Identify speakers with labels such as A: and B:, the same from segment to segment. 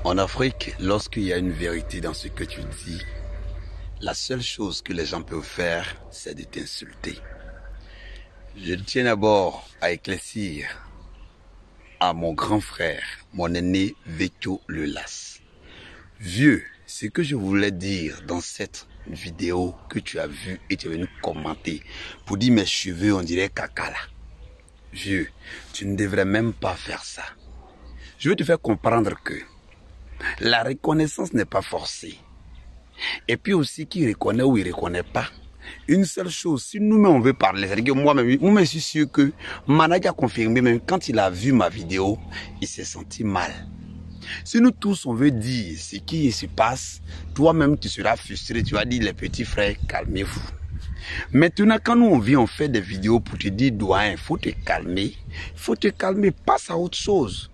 A: En Afrique, lorsqu'il y a une vérité dans ce que tu dis, la seule chose que les gens peuvent faire, c'est de t'insulter. Je tiens d'abord à éclaircir à mon grand frère, mon aîné Vecchio Lelas. Vieux, ce que je voulais dire dans cette vidéo que tu as vue et tu es venu commenter pour dire mes cheveux on dirait caca là. Vieux, tu ne devrais même pas faire ça. Je veux te faire comprendre que la reconnaissance n'est pas forcée. Et puis aussi, qui reconnaît ou il ne reconnaît pas. Une seule chose, si nous-mêmes on veut parler, c'est-à-dire que moi-même, je suis sûr que Manadja a confirmé, même quand il a vu ma vidéo, il s'est senti mal. Si nous tous on veut dire ce qui se passe, toi-même tu seras frustré, tu vas dire les petits frères, calmez-vous. Maintenant, quand nous on vient, on fait des vidéos pour te dire, doyen, il faut te calmer, passe à autre chose.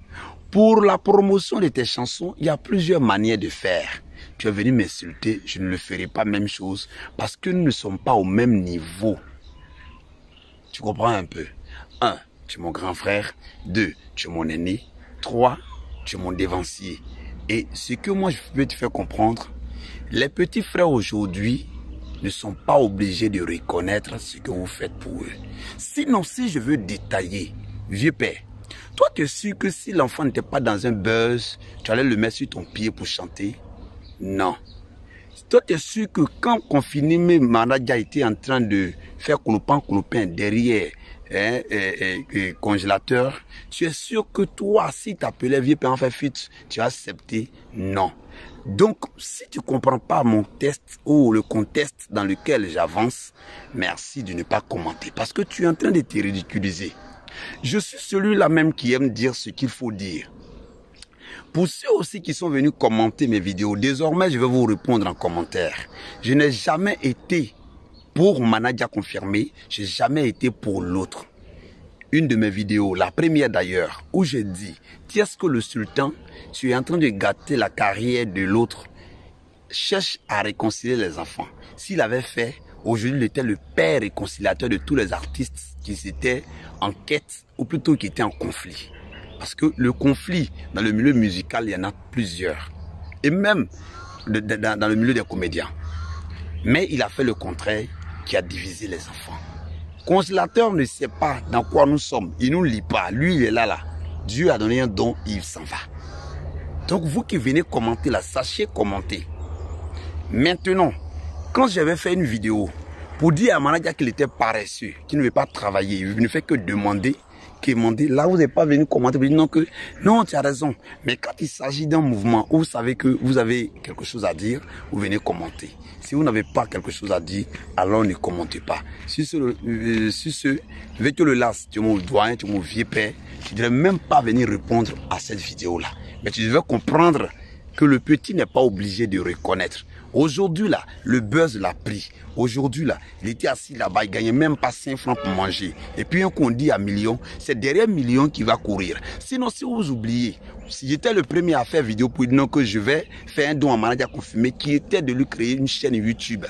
A: Pour la promotion de tes chansons, il y a plusieurs manières de faire. Tu es venu m'insulter, je ne le ferai pas même chose parce que nous ne sommes pas au même niveau. Tu comprends un peu? 1, tu es mon grand frère. 2, tu es mon aîné. 3, tu es mon dévancier. Et ce que moi je peux te faire comprendre, les petits frères aujourd'hui ne sont pas obligés de reconnaître ce que vous faites pour eux. Sinon, si je veux détailler, vieux père, toi tu es sûr que si l'enfant n'était pas dans un buzz, tu allais le mettre sur ton pied pour chanter? Non. Toi, tu es sûr que quand confiné, Manadja était en train de faire clopin derrière congélateur, tu es sûr que toi, si tu appelais vieux père en fait fuite, tu as accepté? Non. Donc, si tu ne comprends pas mon test ou le contexte dans lequel j'avance, merci de ne pas commenter parce que tu es en train de te ridiculiser. Je suis celui-là même qui aime dire ce qu'il faut dire. Pour ceux aussi qui sont venus commenter mes vidéos, désormais je vais vous répondre en commentaire. Je n'ai jamais été pour Manadja confirmé, je n'ai jamais été pour l'autre. Une de mes vidéos, la première d'ailleurs, où je dis, est-ce que le sultan, tu es en train de gâter la carrière de l'autre, cherche à réconcilier les enfants. S'il avait fait, aujourd'hui il était le père réconciliateur de tous les artistes qui étaient en quête, ou plutôt qui étaient en conflit. Parce que le conflit dans le milieu musical, il y en a plusieurs. Et même dans le milieu des comédiens. Mais il a fait le contraire qui a divisé les enfants. Congélateur ne sait pas dans quoi nous sommes. Il ne nous lit pas. Lui, il est là. Dieu a donné un don, il s'en va. Donc vous qui venez commenter là, sachez commenter. Maintenant, quand j'avais fait une vidéo pour dire à Manadja qu'il était paresseux, qu'il ne veut pas travailler, il ne fait que demander, là vous n'êtes pas venu commenter, vous dites non, non, tu as raison. Mais quand il s'agit d'un mouvement où vous savez que vous avez quelque chose à dire, vous venez commenter. Si vous n'avez pas quelque chose à dire, alors ne commentez pas. Si ce Vecchio Lelas, tu es mon doyen, tu es mon vieux père, tu ne devrais même pas venir répondre à cette vidéo-là. Mais tu devrais comprendre que le petit n'est pas obligé de reconnaître. Aujourd'hui là, le buzz l'a pris. Aujourd'hui là, il était assis là-bas, il gagnait même pas 5 francs pour manger. Et puis un qu'on dit à million, c'est derrière million qui va courir. Sinon, si vous oubliez, si j'étais le premier à faire vidéo pour dire non que je vais faire un don à Manadja confirmé, qui était de lui créer une chaîne YouTube.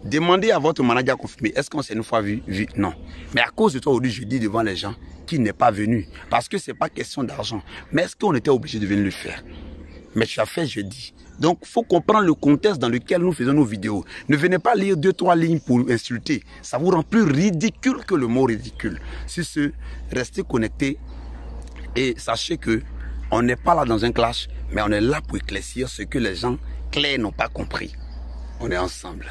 A: Demandez à votre Manadja confirmé, est-ce qu'on s'est une fois vu? Non. Mais à cause de toi aujourd'hui, je dis devant les gens qu'il n'est pas venu. Parce que c'est pas question d'argent. Mais est-ce qu'on était obligé de venir le faire? Mais tu as fait, je dis. Donc, il faut comprendre le contexte dans lequel nous faisons nos vidéos. Ne venez pas lire 2-3 lignes pour insulter. Ça vous rend plus ridicule que le mot ridicule. Sur ce, restez connectés et sachez que on n'est pas là dans un clash, mais on est là pour éclaircir ce que les gens clairs n'ont pas compris. On est ensemble.